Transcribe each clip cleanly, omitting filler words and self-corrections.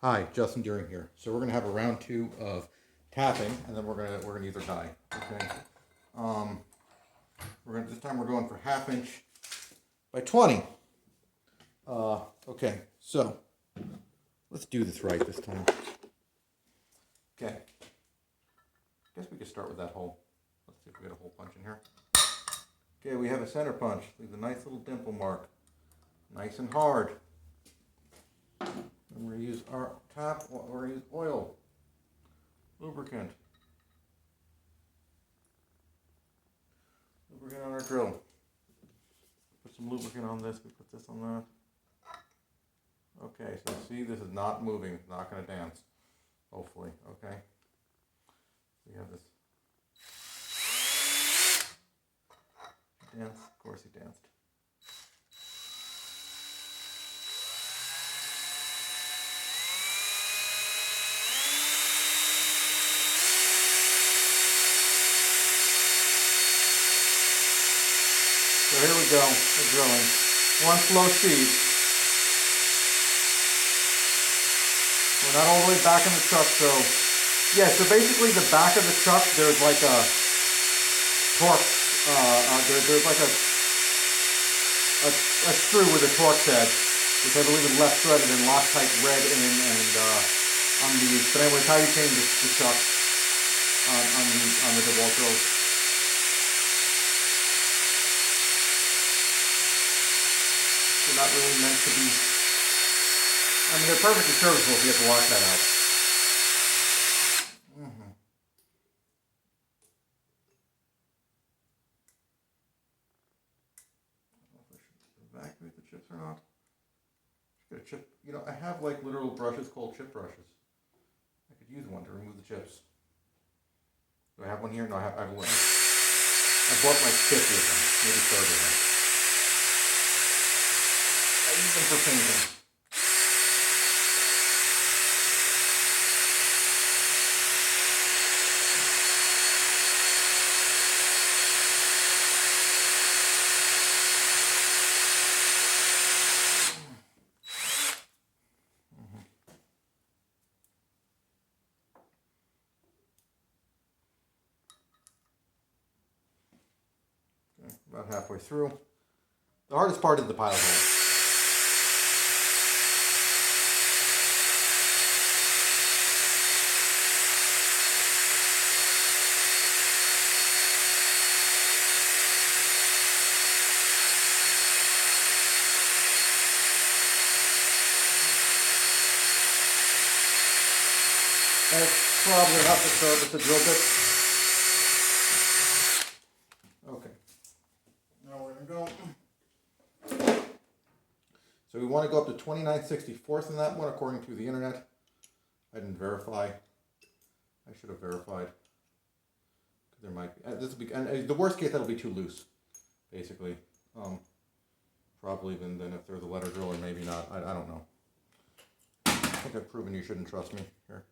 Hi, Justin Deering here. So we're gonna have a round two of tapping, and then we're gonna either die. Okay. Um, this time we're going for half inch by 20. Okay. So let's do this right this time. Okay. Guess we could start with that hole. Let's see if we get a hole punch in here. Okay, we have a center punch. Leave a nice little dimple mark, nice and hard. And we're going to use our tap, we're going to use oil, lubricant on our drill. Put some lubricant on this, we put this on that. Okay, so see, this is not moving, it's not going to dance, hopefully, okay? We have this. Dance, of course he danced. So here we go, we're drilling. One slow speed. We're not all the way back in the truck, so yeah, so basically the back of the truck, there's like a torque, there's like a screw with a torque head, which I believe is left threaded and Loctite red and on these. But anyway, it's how you change the chuck on the DeWalt drills. They're not really meant to be. I mean, they're perfectly serviceable if you have to lock that out. I don't know if I should evacuate the chips or not. Just get a chip. You know, I have like literal brushes called chip brushes. I could use one to remove the chips. Do I have one here? No, I have one. I bought like 50 of them, maybe 30 of them. I use them for painting. Okay, about halfway through. The hardest part is the pilot hole. And it's probably enough to start with the drill bit. Okay. Now we're going to go. So we want to go up to 29/64 in that one according to the internet. I didn't verify. I should have verified. There might be. This will be, and the worst case that'll be too loose, basically. Probably then if there's a letter drill or maybe not. I don't know. I think I've proven you shouldn't trust me here.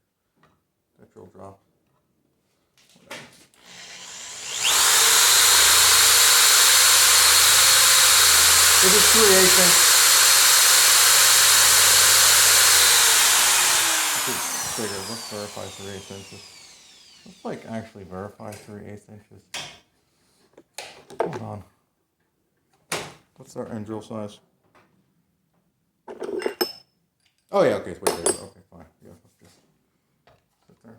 That drill drop. Whatever. This is 3/8 inch. This is bigger. Let's verify 3/8 inches. Let's like actually verify 3/8 inches. Hold on. What's our end drill size? Oh yeah, okay, it's way bigger. Okay, fine. Yeah, let's just sit there.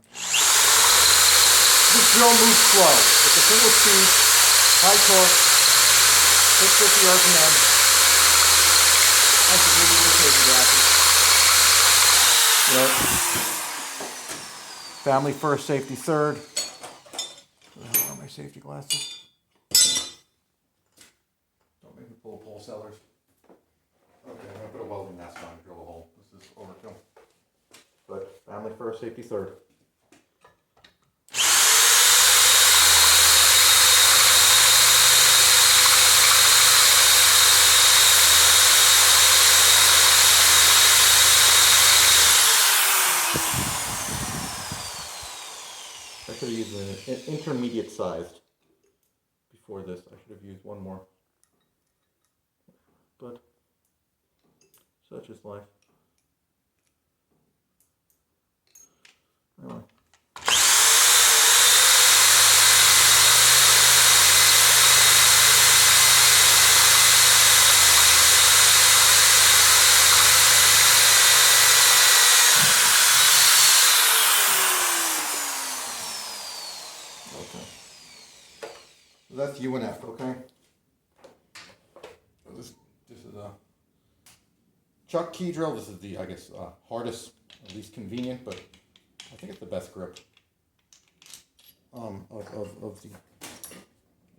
This drill moves slow. It's a single speed, high torque, 650 RPM. I should really irritate the glasses. You know, family first, safety third. Where the hell are my safety glasses? Don't make me pull pole sellers. Okay, I'm going to put a welding mask on to drill a hole. This is overkill. But family first, safety third. I should have used an intermediate sized before this. I should have used one more. But such is life. that's UNF, okay? This is a chuck key drill. This is the, I guess, hardest, at least convenient, but I think it's the best grip of the, yeah,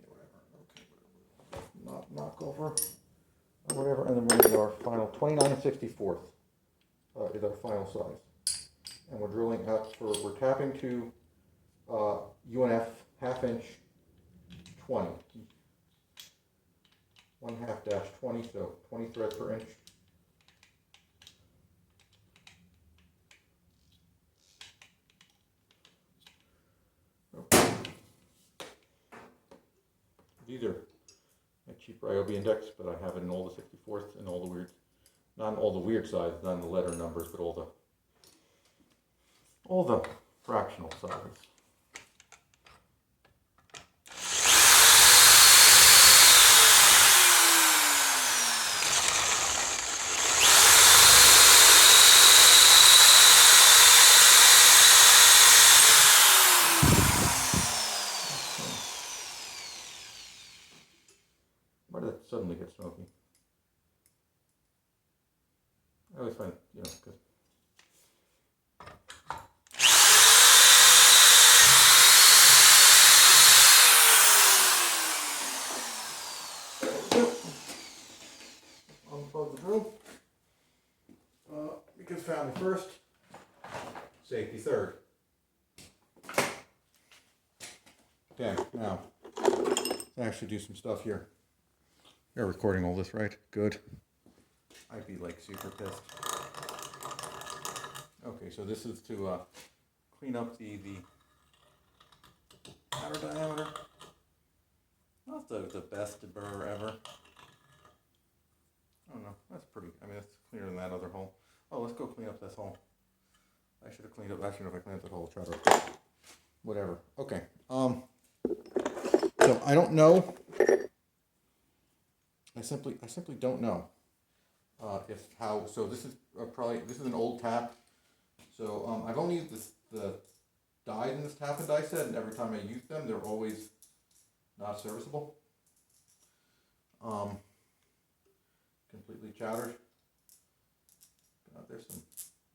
whatever, okay, whatever. Knock over, or whatever, and then we're going to our final 29/64 is our final size. And we're drilling out for, we're tapping to UNF ½ 20. 1/2 -20, so 20 threads per inch. Okay. These are a cheap Ryobi index, but I have it in all the 64ths and all the weird, not in all the weird sizes, not in the letter numbers, but all the fractional sizes. Why did it suddenly get smoky? I always find, because unplug the drill. Because family first, safety third. Okay, now let's actually do some stuff here. You're recording all this, right? Good. I'd be like super pissed. Okay, so this is to clean up the outer diameter. Not the best burr ever. I don't know. That's pretty. I mean, that's cleaner than that other hole. Oh, let's go clean up this hole. I should have cleaned up. Actually, if I cleaned up that hole, try to. Whatever. Okay. So I don't know. I simply don't know. So this is this is an old tap. So I've only used the dies in this tap and die set, and every time I use them, they're always not serviceable. Completely chattered. There's some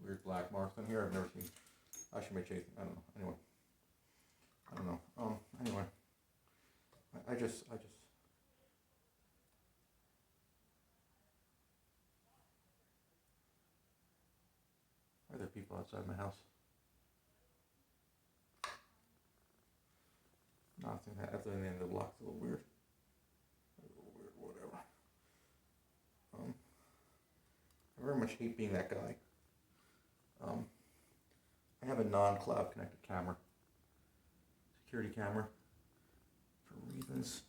weird black marks on here. I've never seen. Actually, may chase. I don't know. Anyway. I don't know. Anyway. I just. Are there people outside my house? No, I think that's the end of the block's a little weird. Whatever. I very much hate being that guy. I have a non-cloud connected camera, security camera, for reasons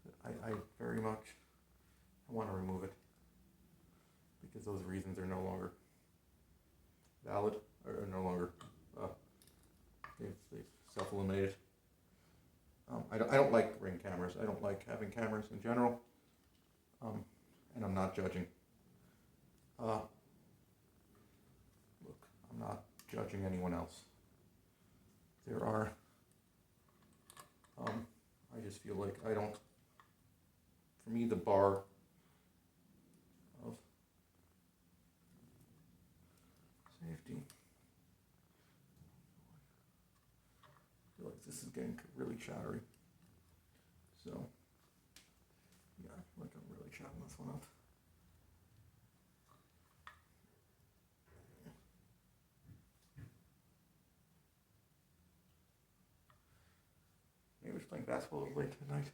that I very much want to remove it, because those reasons are no longer valid, or are no longer, they've self-eliminated. I don't like Ring cameras. I don't like having cameras in general, and I'm not judging. Look, I'm not judging anyone else. There are, I just feel like I don't, for me, the bar of safety, I feel like this is getting really chattery. So, yeah, I feel like I'm really chatting this one up. Maybe we're playing basketball late tonight.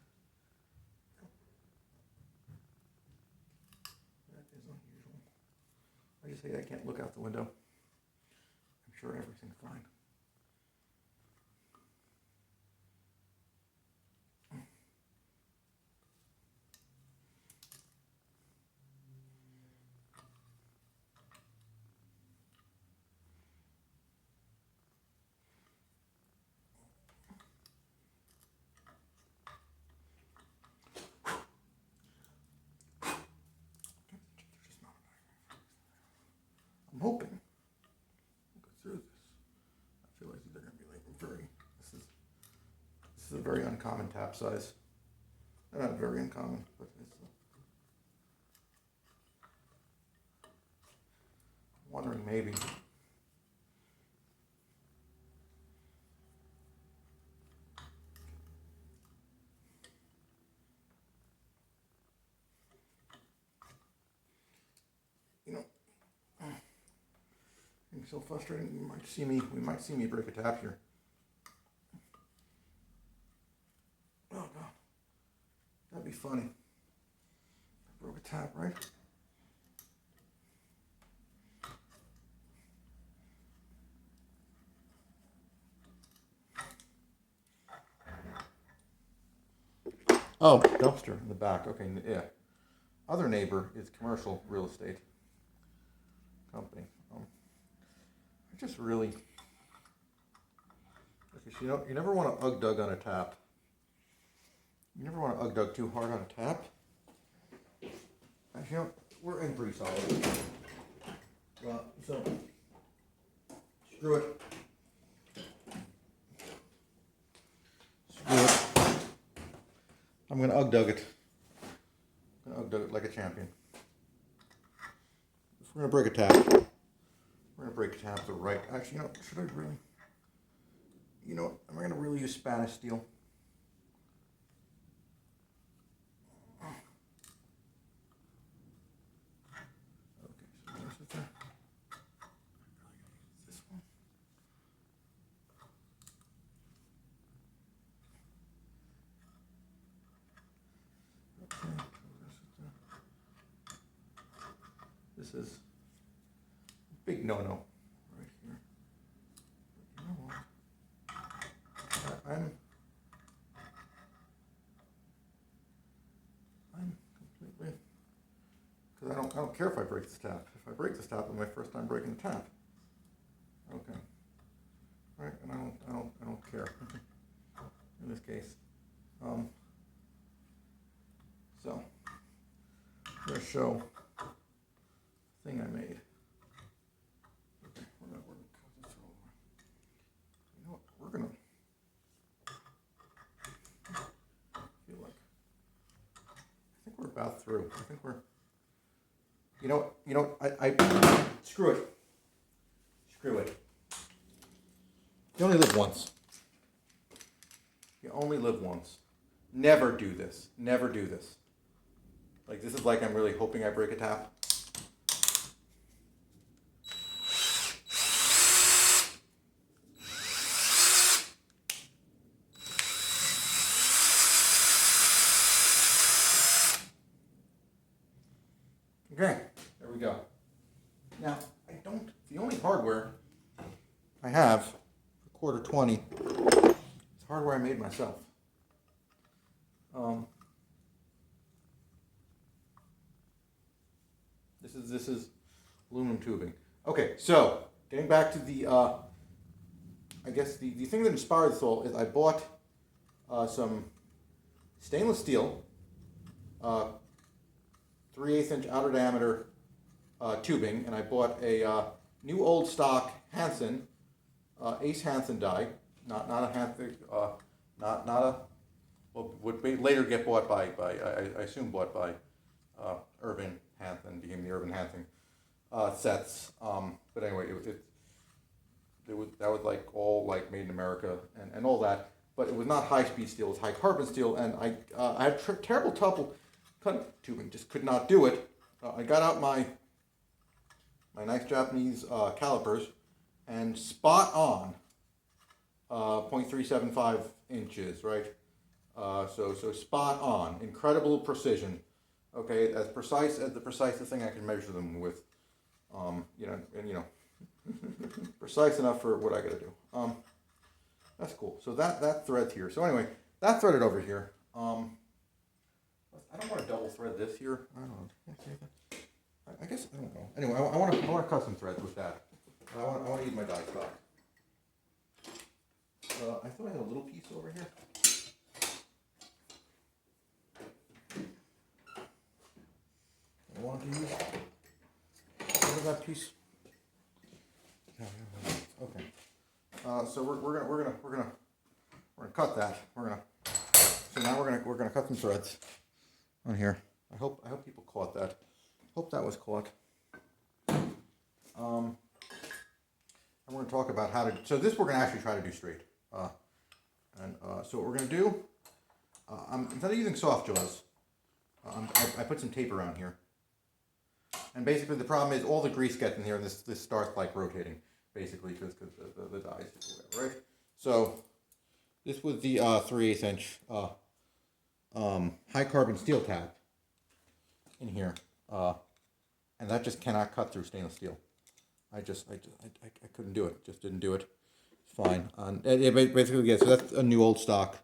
That is unusual. I just hate I can't look out the window. I'm sure everything's fine. I'm hoping we'll go through this. I feel like they're going to be like very. This is a very uncommon tap size. Not very uncommon, but it's. I'm wondering maybe. You know, it's so frustrating. We might see me break a tap here. Oh God, that'd be funny. I broke a tap, right? Oh, dumpster in the back. Okay, yeah. Other neighbor is commercial real estate company. I just really, because you never want to ug-dug on a tap. You never want to ug-dug too hard on a tap. Actually, we're in pretty solid. So screw it. Screw it. I'm gonna ug-dug it. I'm gonna ug-dug it like a champion. If we're gonna break a tap, we're gonna break a tap the right. Actually, should I really? Am I gonna really use Spanish steel? This is a big no-no right here. But you know what? I'm completely, because I don't care if I break this tap. If I break this tap, it's my first time breaking the tap. Okay. All right, and I don't care in this case. So I'm gonna show the thing I made. Okay, we're gonna cut this over. You know what? We're gonna feel like I think we're about through. I think we're. I screw it. Screw it. You only live once. You only live once. Never do this. Never do this. Like, this is like I'm really hoping I break a tap. Okay, there we go. Now, the only hardware I have for quarter 20 is hardware I made myself. This is aluminum tubing. Okay, so getting back to the, I guess the thing that inspired this all is I bought some stainless steel, 3/8 inch outer diameter tubing, and I bought a new old stock Hansen, Ace Hansen die, not a Hansen, not a, well, would later get bought by I assume bought by Irving Hansen, became the Irving Hansen sets. But anyway, that was like all like made in America and all that. But it was not high speed steel; it was high carbon steel, and I had terrible trouble cutting tubing. Just could not do it. I got out my nice Japanese calipers and spot on 0.375 inches, right? So spot on, incredible precision. Okay, as precise as the precisest thing I can measure them with. Precise enough for what I gotta do. That's cool. So that thread's here. So anyway, that threaded over here. I don't want to double thread this here. I don't know. I guess I don't know. Anyway, I want to custom threads with that. I want to use my die stock. I thought I had a little piece over here. I want to use. What is that piece? Okay. So we're gonna we're gonna cut that. So now we're gonna cut some threads on here. I hope people caught that. Hope that was caught. And we're gonna talk about how to. So this we're gonna actually try to do straight. So what we're gonna do, instead of using soft jaws, I put some tape around here. And basically the problem is all the grease gets in here and this starts like rotating, basically, because the dies, whatever, right? So this was the 3/8 inch high carbon steel tab in here, and that just cannot cut through stainless steel. I couldn't do it. Just didn't do it. It's fine. It basically, yeah. So that's a new old stock.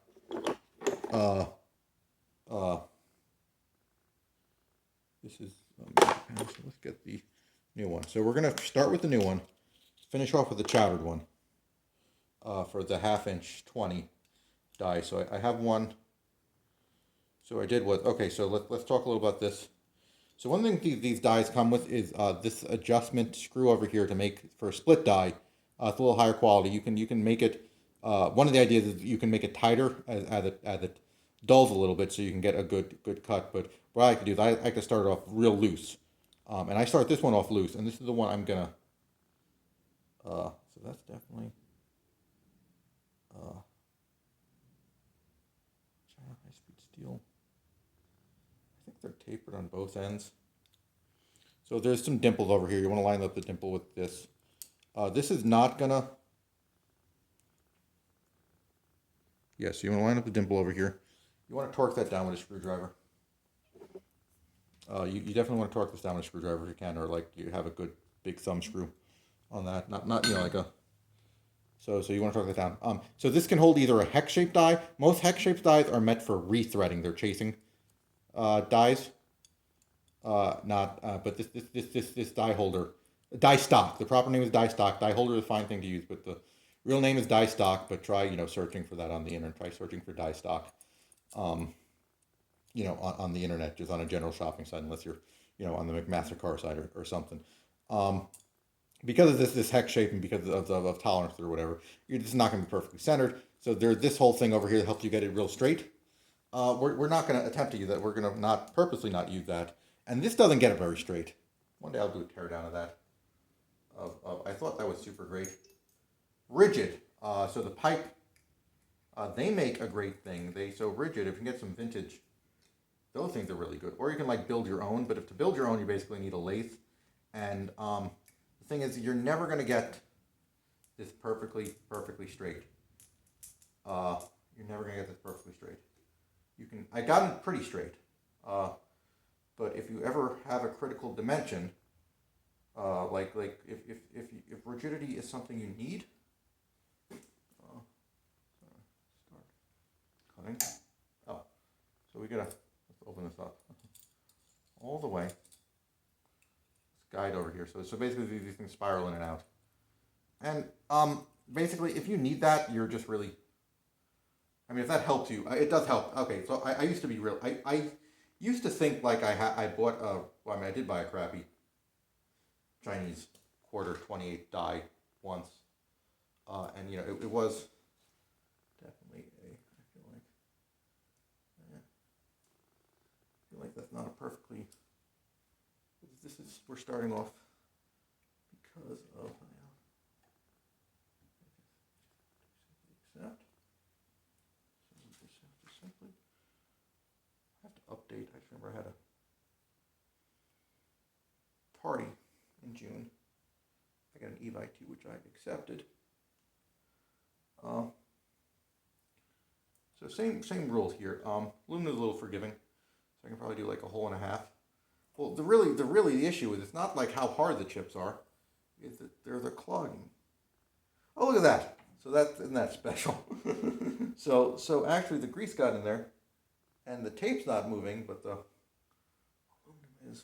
This is. So let's get the new one. So we're gonna start with the new one. Finish off with the chowdered one. For the 1/2 inch 20 die. So I have one. So I did what? Okay. So let's talk a little about this. So one thing these dies come with is this adjustment screw over here to make for a split die. It's a little higher quality. You can make it. One of the ideas is you can make it tighter as it dulls a little bit, so you can get a good cut. But what I like to do is I like to start it off real loose, and I start this one off loose, and this is the one I'm gonna. So that's definitely. China high-speed steel. I think they're tapered on both ends. So there's some dimples over here. You want to line up the dimple with this. This is not gonna. Yes, you want to line up the dimple over here. You want to torque that down with a screwdriver. You definitely want to torque this down with a screwdriver if you can, or like you have a good big thumb screw on that. Not like a. So you want to torque that down. So this can hold either a hex-shaped die. Most hex-shaped dies are meant for rethreading. They're chasing dies. But this die holder, die stock. The proper name is die stock. Die holder is a fine thing to use, but the real name is die stock. But try searching for that on the internet. Try searching for die stock. On the internet, just on a general shopping site, unless you're on the McMaster-Carr site or something. Because of this hex shape and because of tolerance or whatever, it's not going to be perfectly centered. So there's this whole thing over here that helps you get it real straight. We're not going to attempt to use that. We're going to purposely not use that. And this doesn't get it very straight. One day I'll do a teardown of that. I thought that was super great. Rigid. So the pipe, they make a great thing. So rigid, if you can get some vintage, those things are really good. Or you can like build your own. But to build your own, you basically need a lathe. And the thing is, you're never going to get this perfectly straight. You're never going to get this perfectly straight. I got it pretty straight. But if you ever have a critical dimension, like if rigidity is something you need, start cutting. Oh, so let's open this up all the way. This guide over here. So basically these things spiral in and out, and basically if you need that, you're just really. I mean, if that helps you, it does help. Okay, so I used to be real. I used to think like I bought I did buy a crappy Chinese quarter 28 die once, and it was definitely I feel like that's not a perfectly. We're starting off because of accept. So we just have to simply update. I just remember I had a party in June. I got an Evite which I accepted. So same rules here. Aluminum is a little forgiving, so I can probably do like 1.5 holes. Well, the issue is it's not like how hard the chips are; it's that they're clogging. Oh, look at that! So isn't that special? so actually the grease got in there. And the tape's not moving, but the aluminum is.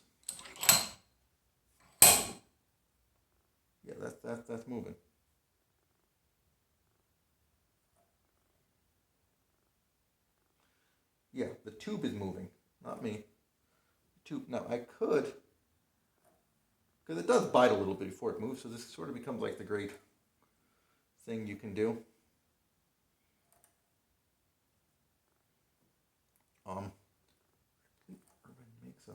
Yeah, that's moving. Yeah, the tube is moving, not me. The tube. Now I could, because it does bite a little bit before it moves, so this sort of becomes like the great thing you can do. Urban makes a,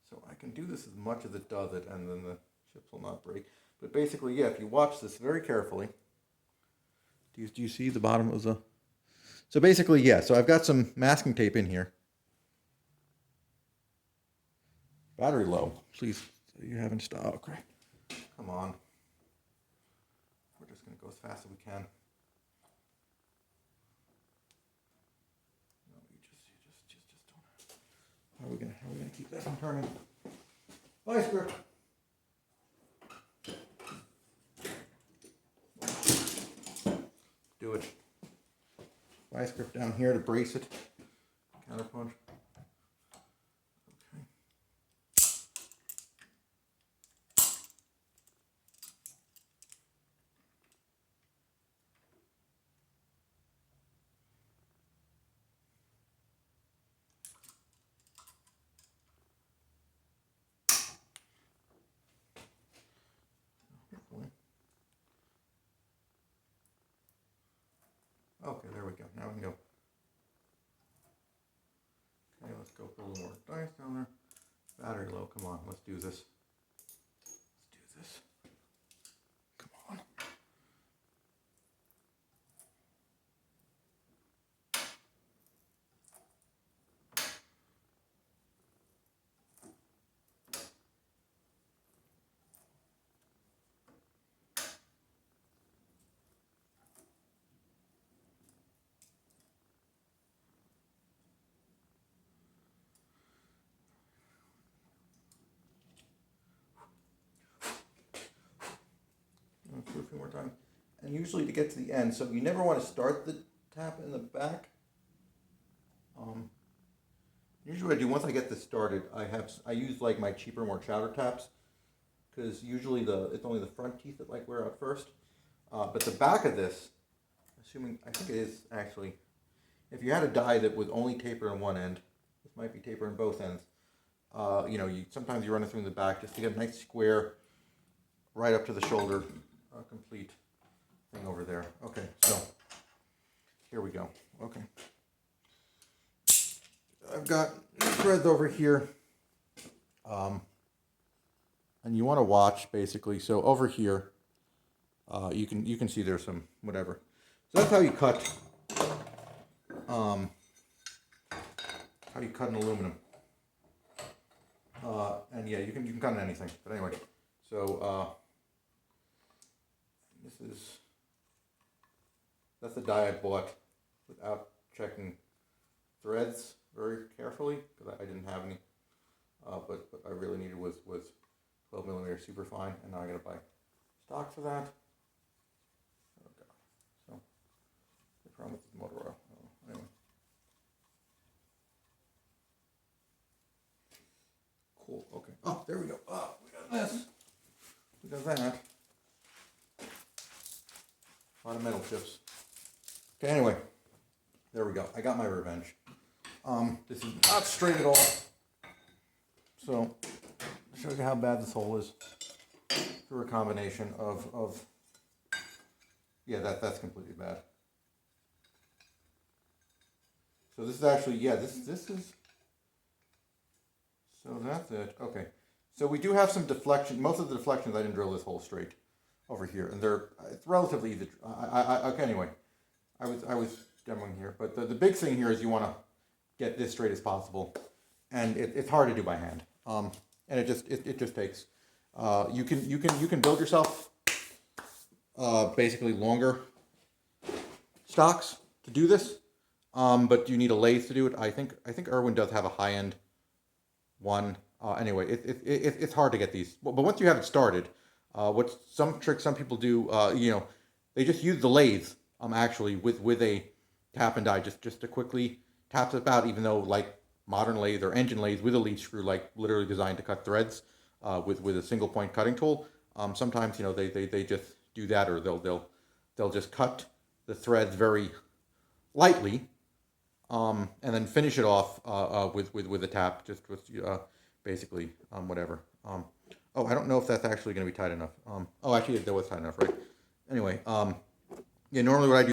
so I can do this as much as it does it, and then the chips will not break. But basically, yeah, if you watch this very carefully, do you see the bottom of the? So basically, yeah. So I've got some masking tape in here. Battery low. Please, you haven't stopped. Okay, come on. We're just gonna go as fast as we can. No, you just don't. How are we gonna keep that from turning? Bye, script. Do it. Vice grip down here to brace it. Counterpunch. Okay. Okay, there we go. Now we can go. Okay, let's go put a little more dice down there. Battery low. Come on, let's do this. Let's do this. Come on. Let's do a few more times. And usually to get to the end, so you never want to start the tap in the back. Usually what I do, once I get this started, I use like my cheaper, more chowder taps, because usually it's only the front teeth that like wear out first. But the back of this, I think it is actually, if you had a die that was only tapered on one end, this might be tapered on both ends. Sometimes you run it through in the back just to get a nice square, right up to the shoulder, complete thing over there. Okay, so here we go. Okay, I've got threads over here, and you want to watch basically. So over here, you can see there's some whatever. So that's how you cut. How you cut an aluminum. And yeah, you can cut anything. But anyway, so that's the die I bought without checking threads very carefully because I didn't have any. But I really needed was 12 millimeter super fine, and now I gotta buy stock for that. Oh god! So the problem with this motor oil. Anyway. Cool. Okay. Oh, there we go. Oh, we got this. We got that. A lot of metal chips. Okay. Anyway, there we go. I got my revenge. This is not straight at all. So, I'll show you how bad this hole is through a combination of yeah, that's completely bad. So this is actually, yeah, this is. So that's it. Okay. So we do have some deflection. Most of the deflections I didn't drill this hole straight over here, and it's relatively easy. Okay. Anyway, I was demoing here, but the big thing here is you want to get this straight as possible, and it's hard to do by hand. And it just takes. You can build yourself basically longer stocks to do this, but you need a lathe to do it. I think Irwin does have a high end one. Anyway, it's hard to get these, but once you have it started, some tricks some people do, they just use the lathe actually with a tap and die just to quickly tap it out, even though like modern lathe or engine lathe with a lead screw, like literally designed to cut threads with a single point cutting tool. Sometimes they just do that, or they'll just cut the threads very lightly, and then finish it off with a tap, just with basically whatever. Oh, I don't know if that's actually going to be tight enough. Oh, actually, that was tight enough, right? Anyway, yeah, normally what I do